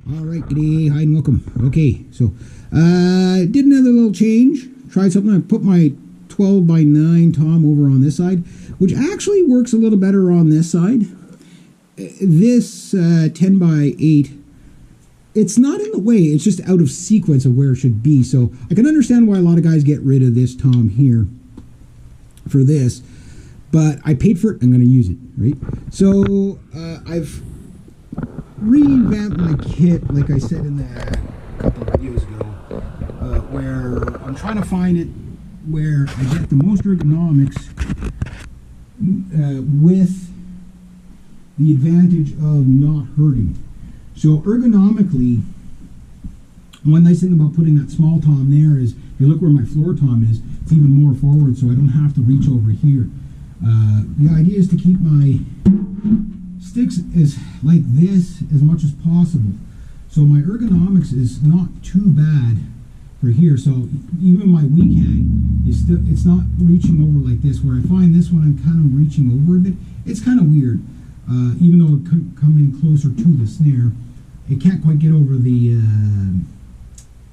All right, g'day, hi and welcome. Okay, so did another little change. Tried something. I put my 12 by 9 tom over on this side, which actually works a little better on this side. This 10 by 8, it's not in the way. It's just out of sequence of where it should be. So I can understand why a lot of guys get rid of this tom here for this, but I paid for it. I'm going to use it, right? So I've revamped my kit, like I said in the couple of videos ago, where I'm trying to find it where I get the most ergonomics with the advantage of not hurting. So ergonomically, one nice thing about putting that small tom there is, if you look where my floor tom is, it's even more forward, so I don't have to reach over here. The idea is to keep my sticks is like this as much as possible. So my ergonomics is not too bad for here. So even my weak hang is still, it's not reaching over like this, where I find this one I'm kind of reaching over a bit. It's kind of weird. Even though it come in closer to the snare, it can't quite get over the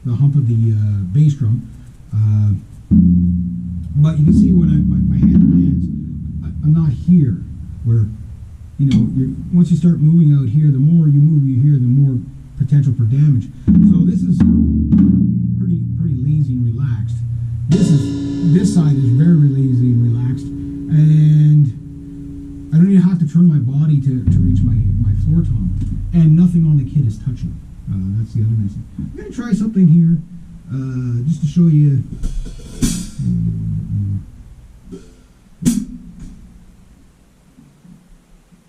hump of the bass drum. But you can see when my hand lands, I'm not here, where, you know, once you start moving out here, the more you move you here, the more potential for damage. So this is pretty lazy and relaxed. This side is very lazy and relaxed, and I don't even have to turn my body to reach my floor tom, and nothing on the kit is touching. That's the other nice thing. I'm going to try something here, just to show you.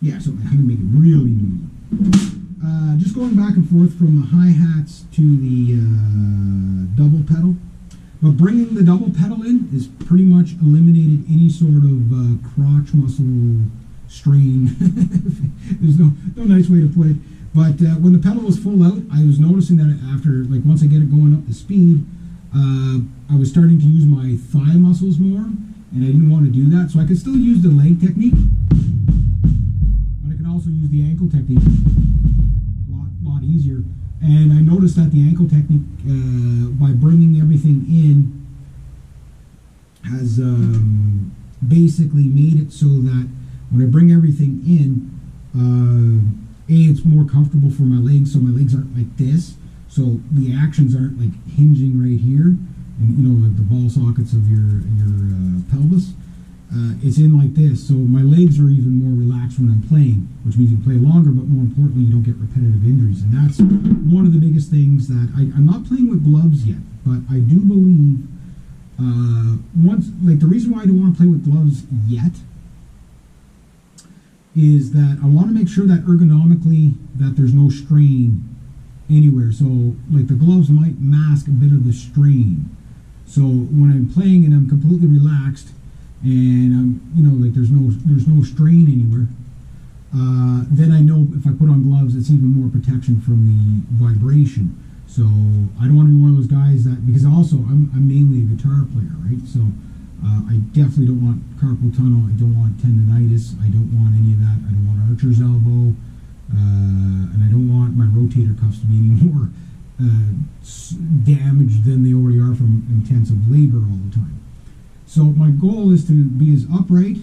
Yeah, so I'm going to make it really noisy. Just going back and forth from the hi-hats to the double pedal. But bringing the double pedal in is pretty much eliminated any sort of crotch muscle strain. There's no nice way to put it. But when the pedal was full out, I was noticing that after, like, once I get it going up to speed, I was starting to use my thigh muscles more, and I didn't want to do that. So I could still use the leg technique, but I can also use the ankle technique a lot easier. And I noticed that the ankle technique, by bringing everything in, has basically made it so that when I bring everything in, it's more comfortable for my legs, so my legs aren't like this. So the actions aren't like hinging right here, and you know, like the ball sockets of your pelvis. It's in like this, so my legs are even more relaxed when I'm playing, which means you play longer, but more importantly, you don't get repetitive injuries. And that's one of the biggest things that I'm not playing with gloves yet, but I do believe the reason why I don't want to play with gloves yet is that I want to make sure that ergonomically that there's no strain anywhere. So like the gloves might mask a bit of the strain. So when I'm playing and I'm completely relaxed, and you know, like there's no strain anywhere, then I know if I put on gloves, it's even more protection from the vibration. So I don't want to be one of those guys that, because also I'm mainly a guitar player, right? So I definitely don't want carpal tunnel. I don't want tendonitis. I don't want any of that. I don't want archer's elbow, and I don't want my rotator cuffs to be any more damaged than they already are from intensive labor all the time. So my goal is to be as upright,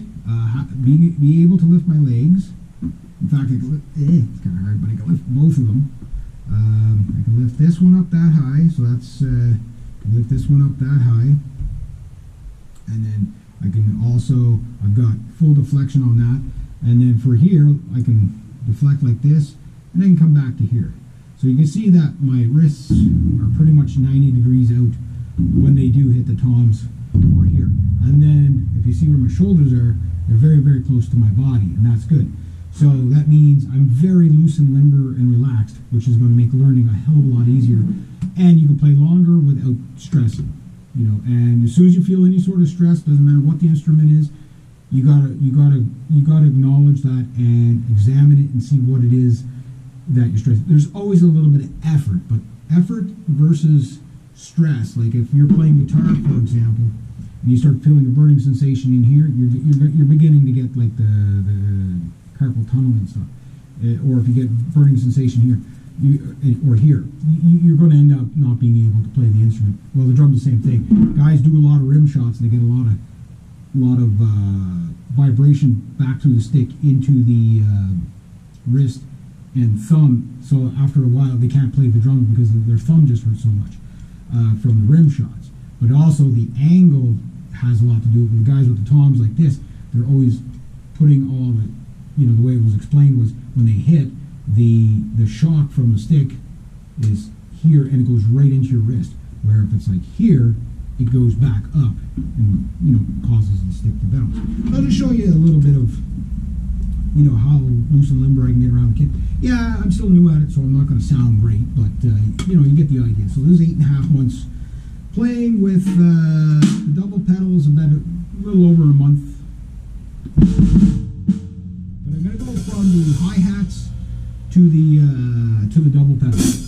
be able to lift my legs. In fact, I can lift, it's kind of hard, but I can lift both of them. I can lift this one up that high, so that's, I can lift this one up that high. And then I can also, I've got full deflection on that. And then for here, I can deflect like this, and then come back to here. So you can see that my wrists are pretty much 90 degrees out when they do hit the toms over here. And then if you see where my shoulders are, they're very, very close to my body, and that's good. So that means I'm very loose and limber and relaxed, which is going to make learning a hell of a lot easier. And you can play longer without stressing, you know. And as soon as you feel any sort of stress, doesn't matter what the instrument is, you gotta acknowledge that and examine it and see what it is that you're stressing. There's always a little bit of effort, but effort versus stress. Like if you're playing guitar, for example, and you start feeling a burning sensation in here, you're beginning to get like the carpal tunnel and stuff, or if you get burning sensation here. or here, you're going to end up not being able to play the instrument. Well, the drum's the same thing. Guys do a lot of rim shots. They get a lot of vibration back through the stick into the wrist and thumb. So after a while, they can't play the drum because their thumb just hurts so much from the rim shots. But also the angle has a lot to do with the guys with the toms like this. They're always putting all the, the way it was explained was when they hit, the shock from the stick is here and it goes right into your wrist. Where if it's like here, it goes back up and causes the stick to bounce. I'll just show you a little bit of how loose and limber I can get around the kit. Yeah, I'm still new at it, so I'm not going to sound great, but you get the idea. So this is 8.5 months playing with the double pedals, about a little over a month. But I'm going to go from the hi-hats to the double pedals.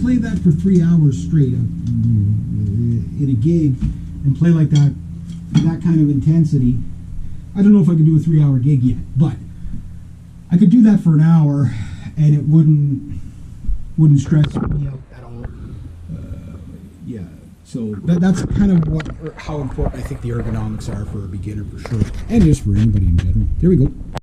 Play that for 3 hours straight in a gig and play like that kind of intensity. I don't know if I could do a 3-hour gig yet, but I could do that for an hour and it wouldn't stress me out at all. Yeah, so that's kind of how important I think the ergonomics are for a beginner for sure, and just for anybody in general. There we go.